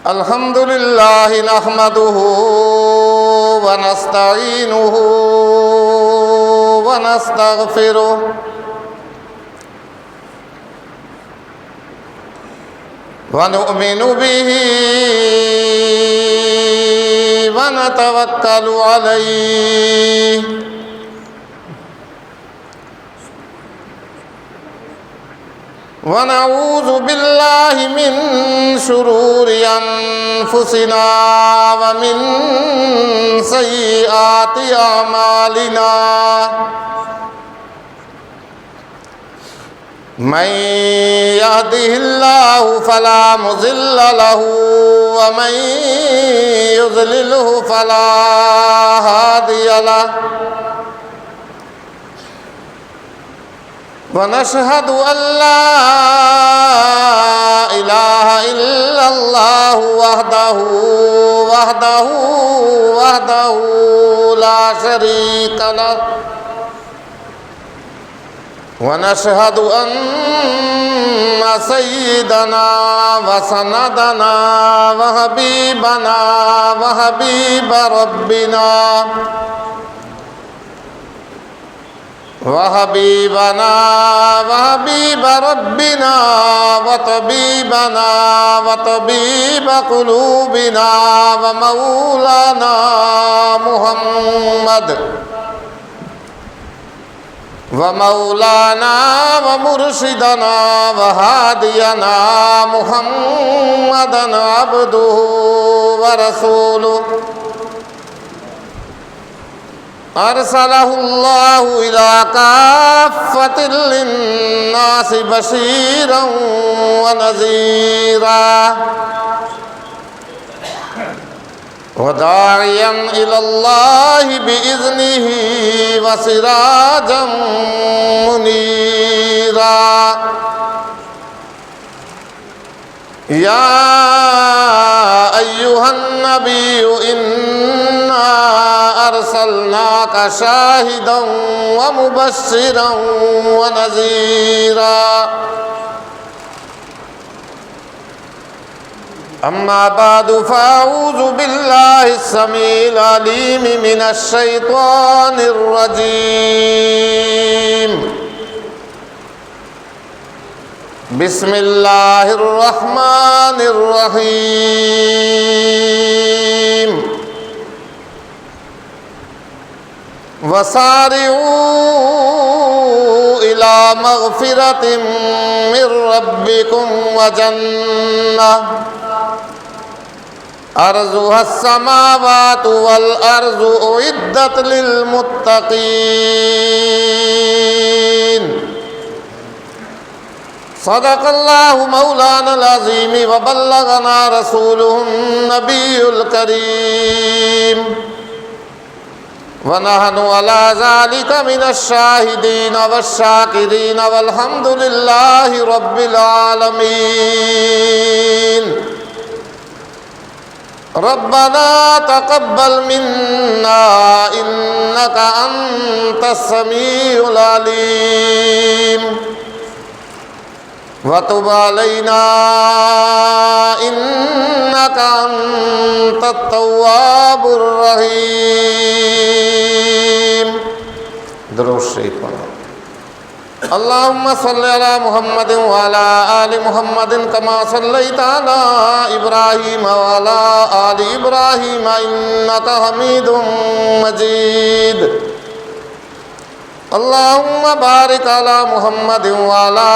الحمد لله نحمده ونستعينه ونستغفره ونؤمن به ونتوكل عليه ونعوذ بالله من شرور أنفسنا ومن سيئات أعمالنا من يهده الله فلا مضل له ومن يضلله فلا هادي له ونشهد أن لا إله إلا الله وحده لا شريك له ونشهد أن سيدنا وسندنا وحبيب ربنا وطبيب قلوبنا ومولانا ومرشدنا وهادينا محمدا عبده ورسوله أرسله الله إلى كافة للناس بشيرا ونذيرا وداعيا إلى الله بإذنه وسراجا منيرا يا أيها النبي إنا أرسلناك شاهدا ومبشرا ونذيرا أما بعد فأعوذ بالله السميع العليم من الشيطان الرجيم بسم الله الرحمن الرحيم وسارعوا إلى مغفرة من ربكم وجنة أرضها السماوات والأرض أعدت للمتقين صدق الله مولانا العظيم وبلغنا رسوله النبي الكريم ونحن على ذلك من الشاهدين والشاكرين والحمد لله رب العالمين ربنا تقبل منا إنك أنت السميع العليم وتب علينا إنك أنت التواب الرحيم درود شریف پڑھو اللهم صل على محمد وعلى آل محمد كما صليت على إبراهيم وعلى آل إبراهيم إنك حميد مجيد اللهم بارك على محمد وعلى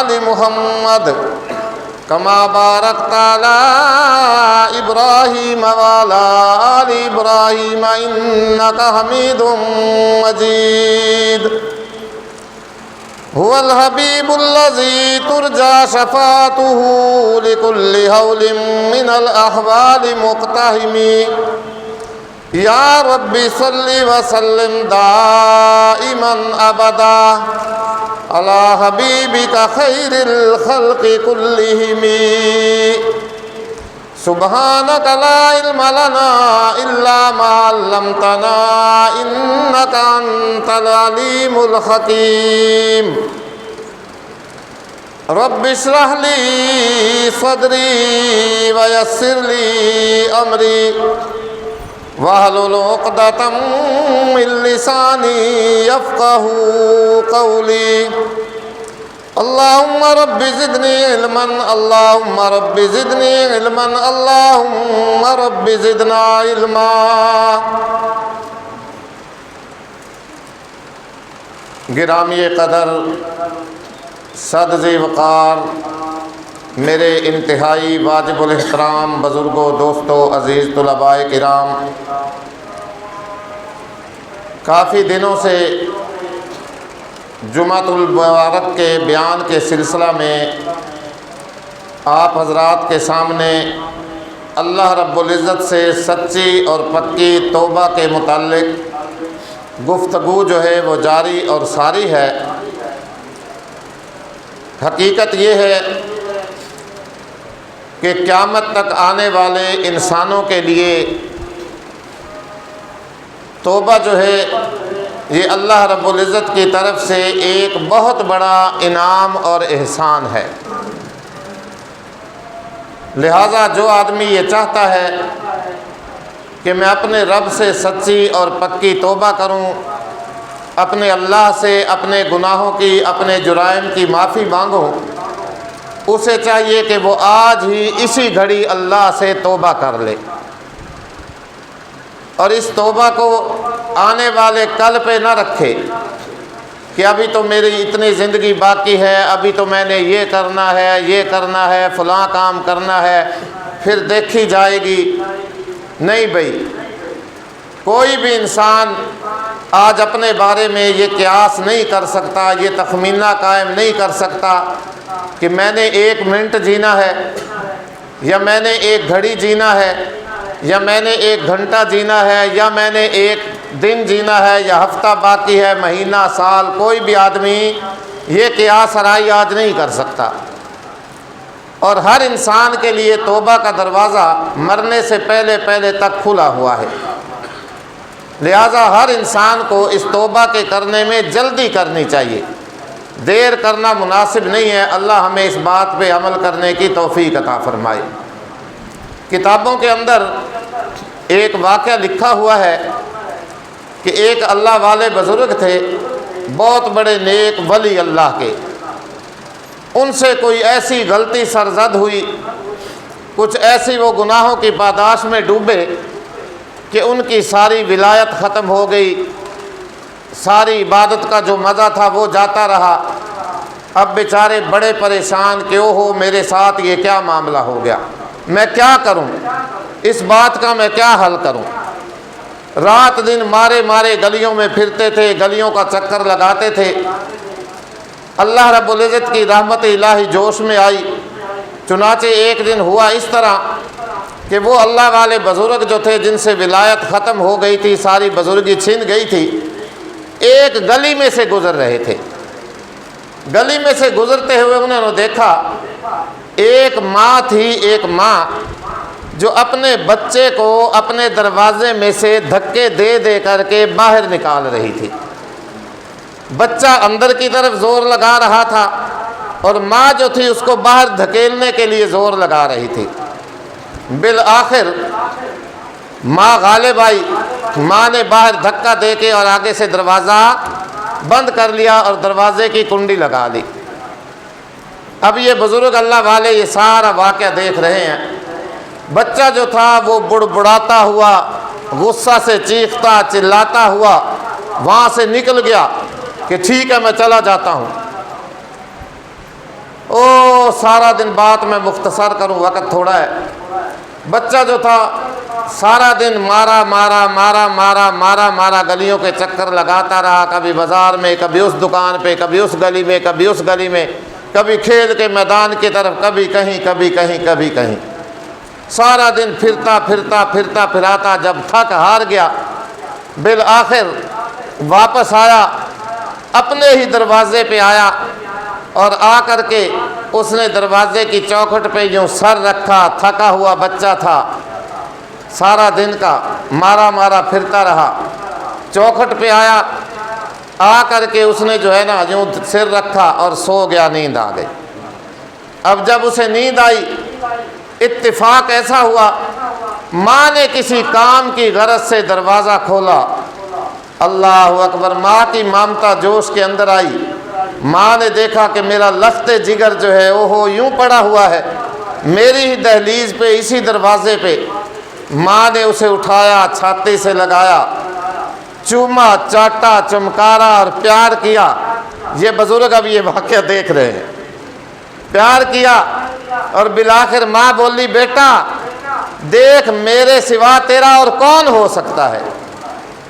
آل محمد كما باركت على إبراهيم وعلى آل إبراهيم إنك حميد مجيد هو الحبيب الذي ترجى شفاعته لكل هول من الأحوال مقتحم يا رب صل وسلم دائما أبدا على حبيبك خير الخلق كلهم سبحانك لا علم لنا إلا ما علمتنا إنك أنت العليم الحكيم رب اشرح لی صدری ویسر لی امری واحلل عقدۃ من لسانی یفقہوا قولی اللہم رب زدنی علما اللہم رب زدنی علما اللہم رب زدنا علما۔ گرامی قدر، صدر وقار، میرے انتہائی واجب الاحترام بزرگوں، دوستوں، عزیز طلباء کرام، کافی دنوں سے جمعۃ المبارک کے بیان کے سلسلہ میں آپ حضرات کے سامنے اللہ رب العزت سے سچی اور پکی توبہ کے متعلق گفتگو جو ہے وہ جاری اور ساری ہے۔ حقیقت یہ ہے کہ قیامت تک آنے والے انسانوں کے لیے توبہ جو ہے یہ اللہ رب العزت کی طرف سے ایک بہت بڑا انعام اور احسان ہے۔ لہٰذا جو آدمی یہ چاہتا ہے کہ میں اپنے رب سے سچی اور پکی توبہ کروں، اپنے اللہ سے اپنے گناہوں کی، اپنے جرائم کی معافی مانگوں، اسے چاہیے کہ وہ آج ہی اسی گھڑی اللہ سے توبہ کر لے، اور اس توبہ کو آنے والے کل پہ نہ رکھے کہ ابھی تو میری اتنی زندگی باقی ہے، ابھی تو میں نے یہ کرنا ہے، یہ کرنا ہے، فلاں کام کرنا ہے، پھر دیکھی جائے گی۔ نہیں بھائی، کوئی بھی انسان آج اپنے بارے میں یہ قیاس نہیں کر سکتا، یہ تخمینہ قائم نہیں کر سکتا کہ میں نے 1 منٹ جینا ہے، یا میں نے 1 گھڑی جینا ہے، یا میں نے 1 گھنٹہ جینا ہے، یا میں نے 1 دن جینا ہے، یا ہفتہ باقی ہے، مہینہ، سال۔ کوئی بھی آدمی یہ قیاس آرائی آج نہیں کر سکتا، اور ہر انسان کے لیے توبہ کا دروازہ مرنے سے پہلے پہلے تک کھلا ہوا ہے۔ لہٰذا ہر انسان کو اس توبہ کے کرنے میں جلدی کرنی چاہیے، دیر کرنا مناسب نہیں ہے۔ اللہ ہمیں اس بات پہ عمل کرنے کی توفیق عطا فرمائے۔ کتابوں کے اندر ایک واقعہ لکھا ہوا ہے کہ ایک اللہ والے بزرگ تھے، بہت بڑے نیک ولی اللہ کے۔ ان سے کوئی ایسی غلطی سرزد ہوئی، کچھ ایسی وہ گناہوں کی پاداش میں ڈوبے کہ ان کی ساری ولایت ختم ہو گئی، ساری عبادت کا جو مزہ تھا وہ جاتا رہا۔ اب بیچارے بڑے پریشان کہ او ہو، میرے ساتھ یہ کیا معاملہ ہو گیا، میں کیا کروں، اس بات کا میں کیا حل کروں۔ رات دن مارے مارے گلیوں میں پھرتے تھے، گلیوں کا چکر لگاتے تھے۔ اللہ رب العزت کی رحمت الہی جوش میں آئی، چنانچہ ایک دن ہوا اس طرح کہ وہ اللہ والے بزرگ جو تھے، جن سے ولایت ختم ہو گئی تھی، ساری بزرگی چھن گئی تھی، ایک گلی میں سے گزر رہے تھے۔ گلی میں سے گزرتے ہوئے انہوں نے دیکھا ایک ماں تھی، ایک ماں جو اپنے بچے کو اپنے دروازے میں سے دھکے دے دے کر کے باہر نکال رہی تھی۔ بچہ اندر کی طرف زور لگا رہا تھا، اور ماں جو تھی اس کو باہر دھکیلنے کے لیے زور لگا رہی تھی۔ بالآخر ماں غالب آئی، ماں نے باہر دھکا دے کے اور آگے سے دروازہ بند کر لیا اور دروازے کی کنڈی لگا لی۔ اب یہ بزرگ اللہ والے یہ سارا واقعہ دیکھ رہے ہیں۔ بچہ جو تھا وہ بڑبڑاتا ہوا، غصہ سے چیختا چلاتا ہوا وہاں سے نکل گیا کہ ٹھیک ہے میں چلا جاتا ہوں۔ سارا دن بات میں مختصر کروں، وقت تھوڑا ہے۔ بچہ جو تھا سارا دن مارا مارا مارا مارا مارا مارا گلیوں کے چکر لگاتا رہا، کبھی بازار میں، کبھی اس دکان پہ، کبھی اس گلی میں، کبھی اس گلی میں، کبھی کھیل کے میدان کی طرف، کبھی کہیں کبھی کہیں کبھی کہیں، سارا دن پھرتا پھرتا پھرتا پھراتا جب تھک ہار گیا، بالآخر واپس آیا، اپنے ہی دروازے پہ آیا، اور آ کر کے اس نے دروازے کی چوکھٹ پہ یوں سر رکھا، تھکا ہوا بچہ تھا، سارا دن کا مارا مارا پھرتا رہا، چوکھٹ پہ آیا، آ کر کے اس نے جو ہے نا یوں سر رکھا اور سو گیا، نیند آ گئی۔ اب جب اسے نیند آئی، اتفاق ایسا ہوا ماں نے کسی کام کی غرض سے دروازہ کھولا، اللہ اکبر، ماں کی ممتا جوش کے اندر آئی۔ ماں نے دیکھا کہ میرا لخت جگر جو ہے وہ یوں پڑا ہوا ہے میری ہی دہلیز پہ، اسی دروازے پہ۔ ماں نے اسے اٹھایا، چھاتی سے لگایا، چوما، چاٹا، چمکارا اور پیار کیا۔ یہ بزرگ اب یہ واقعہ دیکھ رہے ہیں، پیار کیا، اور بالآخر ماں بولی، بیٹا دیکھ میرے سوا تیرا اور کون ہو سکتا ہے،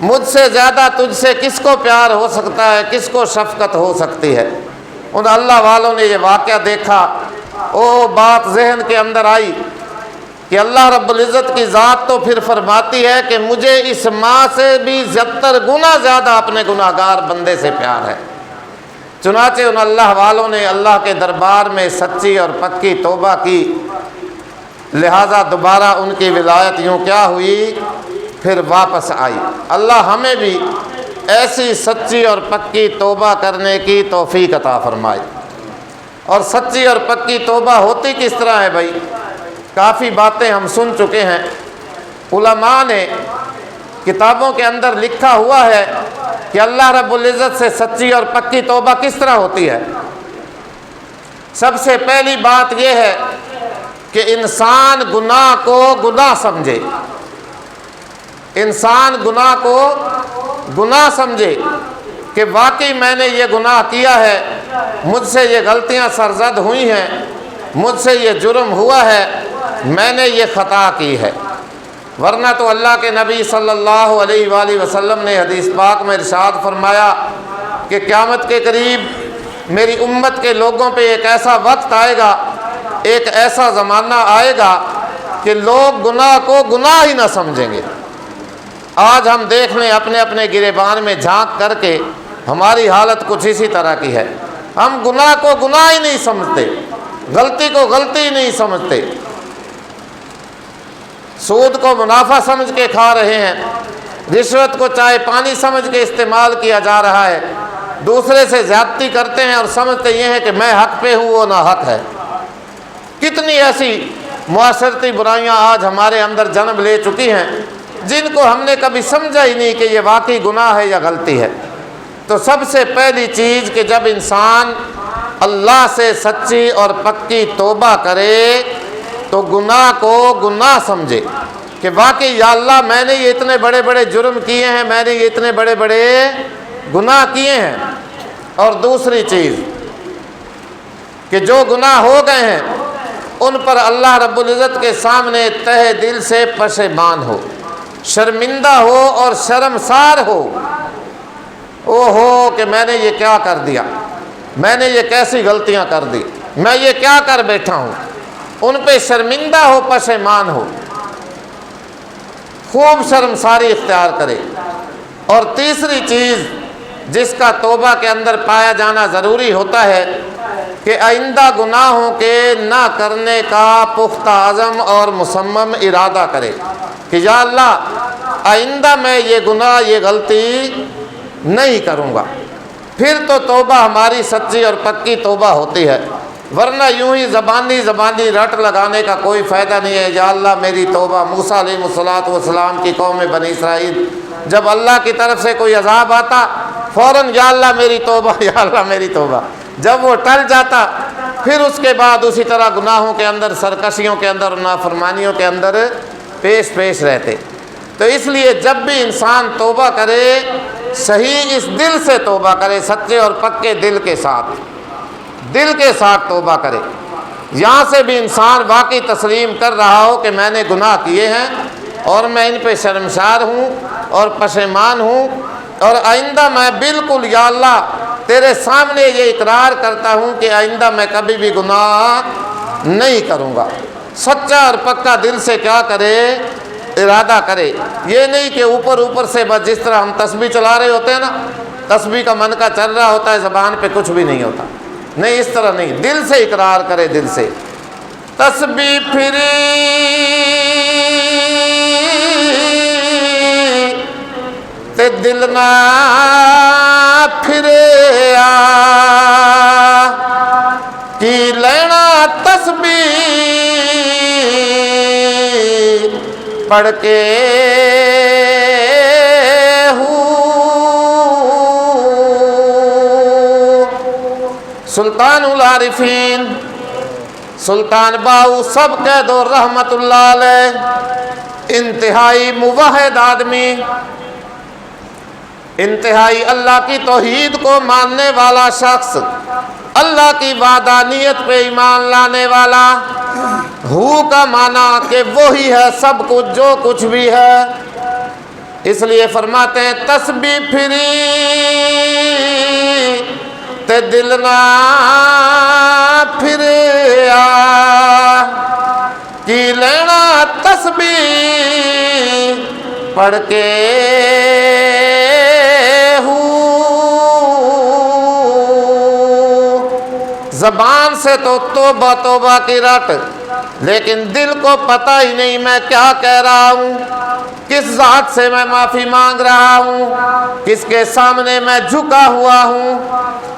مجھ سے زیادہ تجھ سے کس کو پیار ہو سکتا ہے، کس کو شفقت ہو سکتی ہے۔ ان اللہ والوں نے یہ واقعہ دیکھا، وہ بات ذہن کے اندر آئی کہ اللہ رب العزت کی ذات تو پھر فرماتی ہے کہ مجھے اس ماں سے بھی 70 گنا زیادہ اپنے گناہگار بندے سے پیار ہے۔ چنانچہ ان اللہ والوں نے اللہ کے دربار میں سچی اور پکی توبہ کی، لہٰذا دوبارہ ان کی ولایت یوں کیا ہوئی، پھر واپس آئی۔ اللہ ہمیں بھی ایسی سچی اور پکی توبہ کرنے کی توفیق عطا فرمائے۔ اور سچی اور پکی توبہ ہوتی کس طرح ہے بھائی؟ کافی باتیں ہم سن چکے ہیں، علماء نے کتابوں کے اندر لکھا ہوا ہے کہ اللہ رب العزت سے سچی اور پکی توبہ کس طرح ہوتی ہے۔ سب سے پہلی بات یہ ہے کہ انسان گناہ کو گناہ سمجھے، انسان گناہ کو گناہ سمجھے کہ واقعی میں نے یہ گناہ کیا ہے، مجھ سے یہ غلطیاں سرزد ہوئی ہیں، مجھ سے یہ جرم ہوا ہے، میں نے یہ خطا کی ہے۔ ورنہ تو اللہ کے نبی صلی اللہ علیہ وآلہ وسلم نے حدیث پاک میں ارشاد فرمایا کہ قیامت کے قریب میری امت کے لوگوں پہ ایک ایسا وقت آئے گا، ایک ایسا زمانہ آئے گا کہ لوگ گناہ کو گناہ ہی نہ سمجھیں گے۔ آج ہم دیکھ لیں اپنے اپنے گریبان میں جھانک کر کے، ہماری حالت کچھ اسی طرح کی ہے۔ ہم گناہ کو گناہ ہی نہیں سمجھتے، غلطی کو غلطی ہی نہیں سمجھتے، سود کو منافع سمجھ کے کھا رہے ہیں، رشوت کو چائے پانی سمجھ کے استعمال کیا جا رہا ہے، دوسرے سے زیادتی کرتے ہیں اور سمجھتے یہ ہے کہ میں حق پہ ہوں، وہ ناحق ہے۔ کتنی ایسی معاشرتی برائیاں آج ہمارے اندر جنم لے چکی ہیں جن کو ہم نے کبھی سمجھا ہی نہیں کہ یہ واقعی گناہ ہے یا غلطی ہے۔ تو سب سے پہلی چیز کہ جب انسان اللہ سے سچی اور پکی توبہ کرے تو گناہ کو گناہ سمجھے کہ واقعی یا اللہ میں نے یہ اتنے بڑے بڑے جرم کیے ہیں، میں نے یہ اتنے بڑے بڑے گناہ کیے ہیں۔ اور دوسری چیز کہ جو گناہ ہو گئے ہیں ان پر اللہ رب العزت کے سامنے تہ دل سے پشیمان ہو، شرمندہ ہو اور شرمسار ہو۔ او ہو کہ میں نے یہ کیا کر دیا، میں نے یہ کیسی غلطیاں کر دی، میں یہ کیا کر بیٹھا ہوں، ان پہ شرمندہ ہو، پشیمان ہو، خوب شرمساری اختیار کرے۔ اور تیسری چیز جس کا توبہ کے اندر پایا جانا ضروری ہوتا ہے کہ آئندہ گناہوں کے نہ کرنے کا پختہ عزم اور مصمم ارادہ کرے کہ یا اللہ آئندہ میں یہ گناہ، یہ غلطی نہیں کروں گا۔ پھر تو توبہ ہماری سچی اور پکی توبہ ہوتی ہے، ورنہ یوں ہی زبانی رٹ لگانے کا کوئی فائدہ نہیں ہے۔ یا اللہ میری توبہ۔ موسیٰ علیہ السلام کی قوم بنی اسرائیل جب اللہ کی طرف سے کوئی عذاب آتا فوراً یا اللہ میری توبہ، یا اللہ میری توبہ۔ جب وہ ٹل جاتا پھر اس کے بعد اسی طرح گناہوں کے اندر، سرکشیوں کے اندر، نافرمانیوں کے اندر پیش رہتے۔ تو اس لیے جب بھی انسان توبہ کرے صحیح اس دل سے توبہ کرے، سچے اور پکے دل کے ساتھ توبہ کرے۔ یہاں سے بھی انسان واقعی تسلیم کر رہا ہو کہ میں نے گناہ کیے ہیں اور میں ان پہ شرمسار ہوں اور پشیمان ہوں، اور آئندہ میں بالکل یا اللہ تیرے سامنے یہ اقرار کرتا ہوں کہ آئندہ میں کبھی بھی گناہ نہیں کروں گا۔ سچا اور پکا دل سے کیا کرے، ارادہ کرے۔ یہ نہیں کہ اوپر سے بس جس طرح ہم تسبیح چلا رہے ہوتے ہیں نا، تسبیح کا منقا چل رہا ہوتا ہے، زبان پہ کچھ بھی نہیں ہوتا، نہیں، اس طرح نہیں، دل سے اقرار کرے، دل سے۔ تسبیح پھری تے دل نہ پھرے کی لینا پڑھ کے سلطان العارفین سلطان باہو سب کہہ دو رحمت اللہ علیہ، انتہائی موحد آدمی، انتہائی اللہ کی توحید کو ماننے والا شخص، اللہ کی وحدانیت پہ ایمان لانے والا، ہو کا معنی کہ وہی ہے سب کچھ جو کچھ بھی ہے، اس لیے فرماتے ہیں تسبیح پھری تے دل نہ پھریا، کی لینا تسبیح پڑھ کے زبان سے تو توبہ توبہ کی رٹ، لیکن دل کو پتہ ہی نہیں میں کیا کہہ رہا ہوں، کس ذات سے میں معافی مانگ رہا ہوں، کس کے سامنے میں جھکا ہوا ہوں،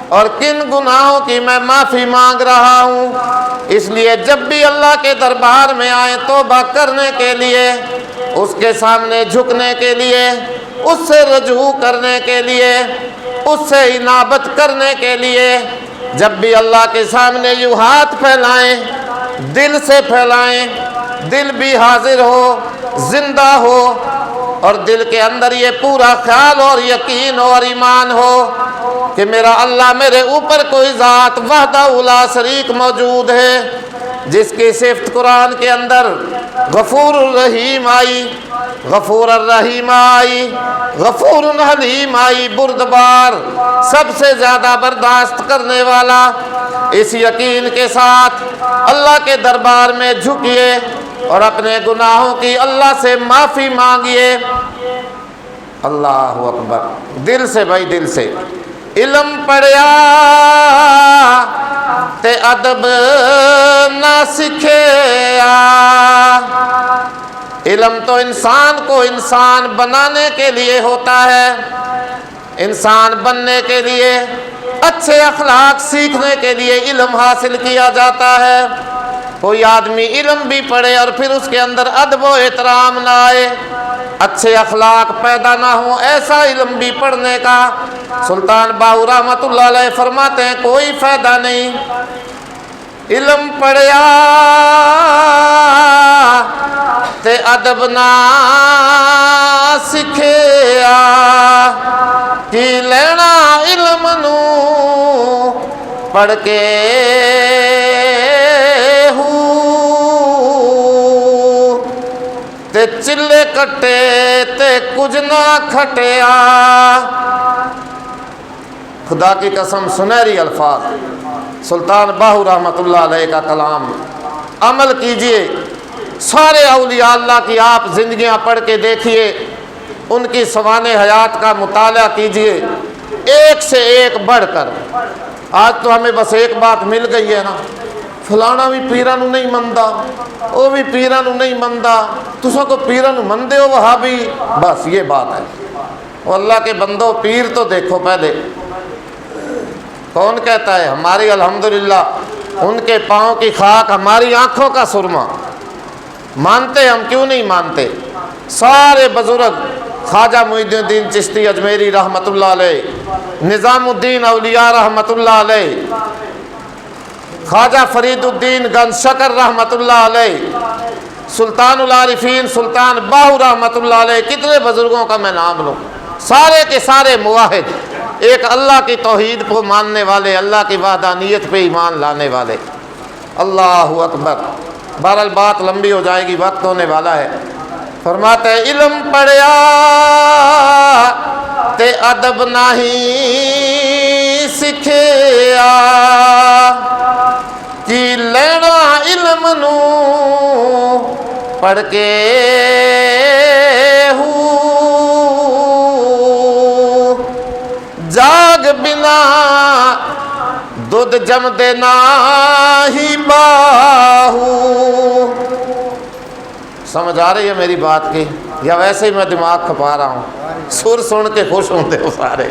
اور کن گناہوں کی میں معافی مانگ رہا ہوں۔ اس لیے جب بھی اللہ کے دربار میں آئیں توبہ کرنے کے لیے، اس کے سامنے جھکنے کے لیے، اس سے رجوع کرنے کے لیے، اس سے انابت کرنے کے لیے، جب بھی اللہ کے سامنے یوں ہاتھ پھیلائیں، دل سے پھیلائیں، دل بھی حاضر ہو، زندہ ہو، اور دل کے اندر یہ پورا خیال اور یقین اور ایمان ہو کہ میرا اللہ میرے اوپر کوئی ذات وحدہ لا شریک موجود ہے، جس کی صفت قرآن کے اندر غفور الرحیم آئی، غفور الرحیم آئی، غفور الحلیم آئی، بردبار، سب سے زیادہ برداشت کرنے والا۔ اس یقین کے ساتھ اللہ کے دربار میں جھکیے اور اپنے گناہوں کی اللہ سے معافی مانگیے۔ اللہ اکبر، دل سے بھائی، دل سے۔ علم پڑھیا تے ادب نہ سکھیا، علم تو انسان کو انسان بنانے کے لیے ہوتا ہے، انسان بننے کے لیے، اچھے اخلاق سیکھنے کے لیے علم حاصل کیا جاتا ہے۔ کوئی آدمی علم بھی پڑھے اور پھر اس کے اندر ادب و احترام نہ آئے، اچھے اخلاق پیدا نہ ہوں، ایسا علم بھی پڑھنے کا سلطان باہو رحمت اللہ علیہ فرماتے ہیں کوئی فائدہ نہیں۔ علم پڑھیا تے ادب نہ سکھیا، کی لینا علم نو پڑھ کے تے چلے کٹے تے کچھ نہ کھٹیا۔ خدا کی قسم، سنہری الفاظ، سلطان باہو رحمت اللہ علیہ کا کلام، عمل کیجئے۔ سارے اولیاء اللہ کی آپ زندگیاں پڑھ کے دیکھیے، ان کی سوانح حیات کا مطالعہ کیجئے، ایک سے ایک بڑھ کر۔ آج تو ہمیں بس ایک بات مل گئی ہے نا، فلانا بھی پیران نہیں مندا، وہ بھی پیران نہیں مندا، تسا کو پیران مندے ہو وہابی، بس یہ بات ہے۔ وہ اللہ کے بندوں، پیر تو دیکھو پہلے، کون کہتا ہے ہماری الحمدللہ ان کے پاؤں کی خاک ہماری آنکھوں کا سرما، مانتے ہم کیوں نہیں مانتے؟ سارے بزرگ، خواجہ معین الدین چشتی اجمیری رحمت اللہ علیہ، نظام الدین اولیاء رحمت اللہ علیہ، خواجہ فرید الدین گنج شکر رحمت اللہ علیہ، سلطان العارفین سلطان باہو رحمت اللہ علیہ، کتنے بزرگوں کا میں نام لوں، سارے کے سارے موحد، ایک اللہ کی توحید کو ماننے والے، اللہ کی وحدانیت پہ ایمان لانے والے۔ اللہ اکبر۔ بہرحال بات لمبی ہو جائے گی، وقت ہونے والا ہے۔ فرماتے ہیں علم پڑھیا تے ادب نہیں سکھیا، کی لینا علم نو پڑھ کے جاگ بنا دودھ جم دینا ہی باہو۔ سمجھ آ رہی ہے میری بات کی، یا ویسے ہی میں دماغ کھپا رہا ہوں؟ سر سن کے خوش ہوتے ہو سارے۔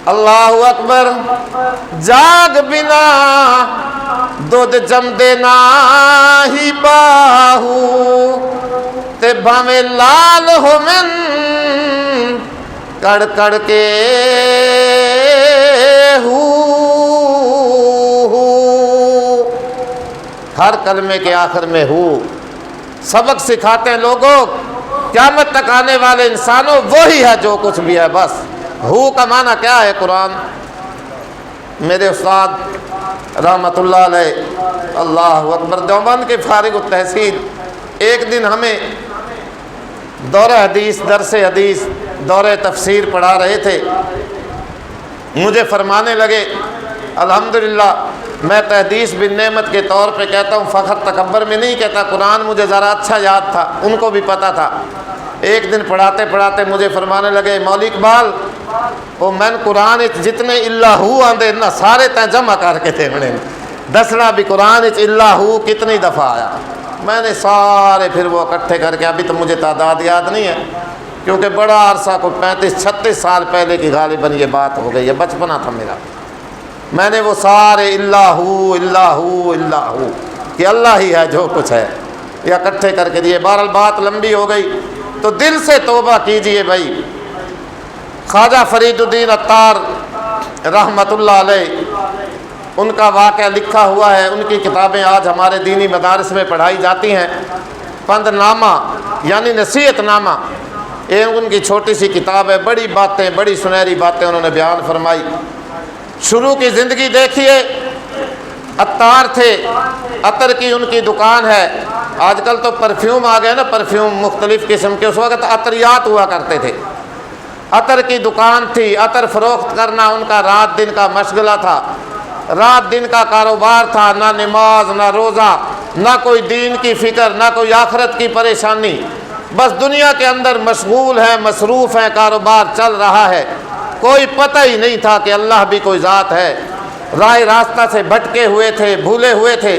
اللہ اکبر جاگ بنا دودھ جم دینا ہی باہو تے بھاویں لال ہو من کڑ کڑ کے ہر کلمے کے آخر میں ہو سبق سکھاتے ہیں لوگوں قیامت تک آنے والے انسانوں وہی ہے جو کچھ بھی ہے بس ہو کا معنی کیا ہے قرآن میرے استاد رحمت اللہ علیہ اللہ اکبر دیوبند کے فارغ التحصیل ایک دن ہمیں دورہ حدیث درس حدیث دورہ تفسیر پڑھا رہے تھے مجھے فرمانے لگے الحمدللہ میں تحدیث بن نعمت کے طور پہ کہتا ہوں فخر تکبر میں نہیں کہتا قرآن مجھے ذرا اچھا یاد تھا ان کو بھی پتہ تھا ایک دن پڑھاتے پڑھاتے مجھے فرمانے لگے مولوی اقبال وہ میں قرآن جتنے اللہ ہو آندے نہ سارے تیں جمع کر کے تھے بڑے دسنا بھی قرآن اللہ ہو کتنی دفعہ آیا میں نے سارے پھر وہ اکٹھے کر کے ابھی تو مجھے تعداد یاد نہیں ہے کیونکہ بڑا عرصہ کو 35-36 سال پہلے کی غالباً یہ بات ہو گئی ہے بچپنا تھا میرا میں نے وہ سارے اللہ ہو کہ اللہ ہی ہے جو کچھ ہے یہ اکٹھے کر کے دیے بہرحال بات لمبی ہو گئی تو دل سے توبہ کیجئے بھائی خواجہ فرید الدین عطار رحمت اللہ علیہ ان کا واقعہ لکھا ہوا ہے ان کی کتابیں آج ہمارے دینی مدارس میں پڑھائی جاتی ہیں پند نامہ یعنی نصیحت نامہ یہ ان کی چھوٹی سی کتاب ہے بڑی باتیں بڑی سنہری باتیں انہوں نے بیان فرمائی شروع کی زندگی دیکھیے عطار تھے عطر کی ان کی دکان ہے آج کل تو پرفیوم آ گئے نا پرفیوم مختلف قسم کے اس وقت عطریات ہوا کرتے تھے عطر کی دکان تھی عطر فروخت کرنا ان کا رات دن کا مشغلہ تھا رات دن کا کاروبار تھا نہ نماز نہ روزہ نہ کوئی دین کی فکر نہ کوئی آخرت کی پریشانی بس دنیا کے اندر مشغول ہیں مصروف ہیں کاروبار چل رہا ہے کوئی پتہ ہی نہیں تھا کہ اللہ بھی کوئی ذات ہے راہ راستہ سے بھٹکے ہوئے تھے بھولے ہوئے تھے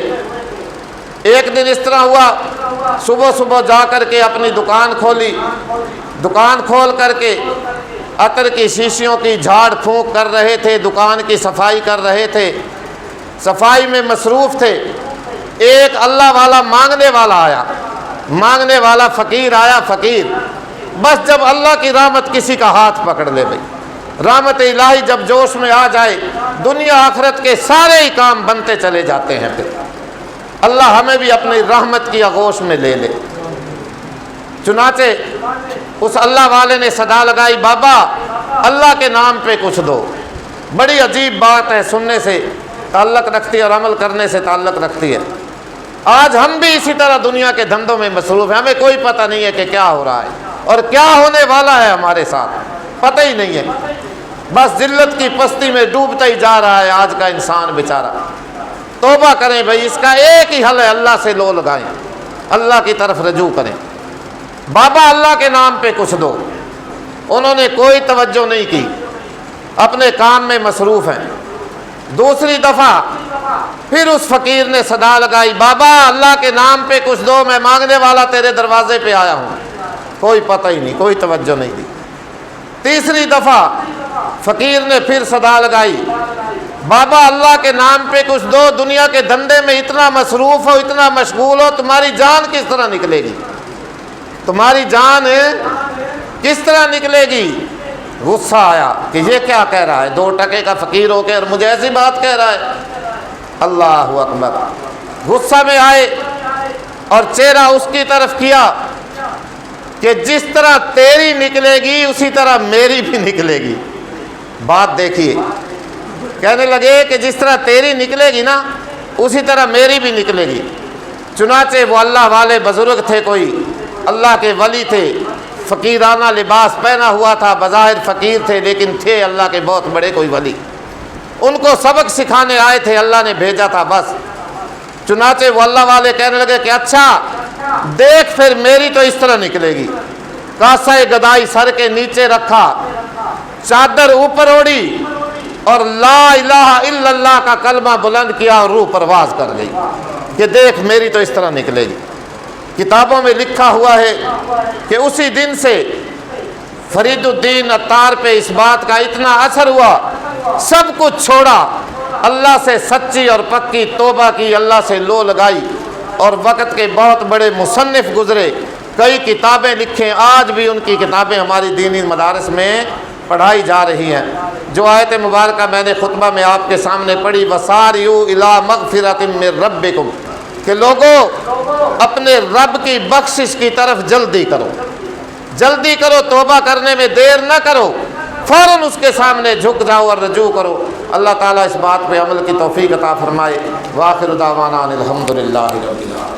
ایک دن اس طرح ہوا صبح جا کر کے اپنی دکان کھولی دکان کھول کر کے عطر کی شیشیوں کی جھاڑ پھونک کر رہے تھے دکان کی صفائی کر رہے تھے صفائی میں مصروف تھے ایک اللہ والا مانگنے والا آیا مانگنے والا فقیر آیا فقیر بس جب اللہ کی رحمت کسی کا ہاتھ پکڑ لے بھائی رحمت الہی جب جوش میں آ جائے دنیا آخرت کے سارے ہی کام بنتے چلے جاتے ہیں پھر اللہ ہمیں بھی اپنی رحمت کی آغوش میں لے لے چنانچہ اس اللہ والے نے صدا لگائی بابا اللہ کے نام پہ کچھ دو بڑی عجیب بات ہے سننے سے تعلق رکھتی ہے اور عمل کرنے سے تعلق رکھتی ہے آج ہم بھی اسی طرح دنیا کے دھندوں میں مصروف ہیں ہمیں کوئی پتہ نہیں ہے کہ کیا ہو رہا ہے اور کیا ہونے والا ہے ہمارے ساتھ پتہ ہی نہیں ہے بس ذلت کی پستی میں ڈوبتا ہی جا رہا ہے آج کا انسان بیچارہ توبہ کریں بھائی اس کا ایک ہی حل ہے اللہ سے لو لگائیں اللہ کی طرف رجوع کریں بابا اللہ کے نام پہ کچھ دو انہوں نے کوئی توجہ نہیں کی اپنے کام میں مصروف ہیں دوسری دفعہ پھر اس فقیر نے صدا لگائی بابا اللہ کے نام پہ کچھ دو میں مانگنے والا تیرے دروازے پہ آیا ہوں کوئی پتہ ہی نہیں کوئی توجہ نہیں دی تیسری دفعہ فقیر نے پھر صدا لگائی بابا اللہ کے نام پہ کچھ دو دنیا کے دھندے میں اتنا مصروف ہو اتنا مشغول ہو تمہاری جان کس طرح نکلے گی تمہاری جان کس طرح نکلے گی غصہ آیا کہ یہ کیا کہہ رہا ہے 2 ٹکے کا فقیر ہو کے اور مجھے ایسی بات کہہ رہا ہے اللہ اکبر غصہ میں آئے اور چہرہ اس کی طرف کیا کہ جس طرح تیری نکلے گی اسی طرح میری بھی نکلے گی بات دیکھیے کہنے لگے کہ جس طرح تیری نکلے گی نا اسی طرح میری بھی نکلے گی چنانچہ وہ اللہ والے بزرگ تھے کوئی اللہ کے ولی تھے فقیرانہ لباس پہنا ہوا تھا بظاہر فقیر تھے لیکن تھے اللہ کے بہت بڑے کوئی ولی ان کو سبق سکھانے آئے تھے اللہ نے بھیجا تھا بس چنانچہ وہ اللہ والے کہنے لگے کہ اچھا دیکھ پھر میری تو اس طرح نکلے گی کاسہ گدائی سر کے نیچے رکھا چادر اوپر اوڑی اور لا الہ الا اللہ کا کلمہ بلند کیا اور روح پرواز کر گئی کہ دیکھ میری تو اس طرح نکلے گی کتابوں میں لکھا ہوا ہے کہ اسی دن سے فرید الدین عطار پہ اس بات کا اتنا اثر ہوا سب کچھ چھوڑا، اللہ سے سچی اور پکی توبہ کی، اللہ سے لو لگائی، اور وقت کے بہت بڑے مصنف گزرے، کئی کتابیں لکھیں، آج بھی ان کی کتابیں ہماری دینی مدارس میں پڑھائی جا رہی ہیں۔ جو آیت مبارکہ میں نے خطبہ میں آپ کے سامنے پڑھی، وَسَارِعُوا إِلَىٰ مَغْفِرَةٍ مِّن رَبِّكُمْ، کہ لوگوں اپنے رب کی بخشش کی طرف جلدی کرو، جلدی کرو، توبہ کرنے میں دیر نہ کرو، فوراً اس کے سامنے جھک جاؤ اور رجوع کرو۔ اللہ تعالیٰ اس بات پہ عمل کی توفیق عطا فرمائے۔ وآخر دعوانا ان الحمد للہ رب العالمین۔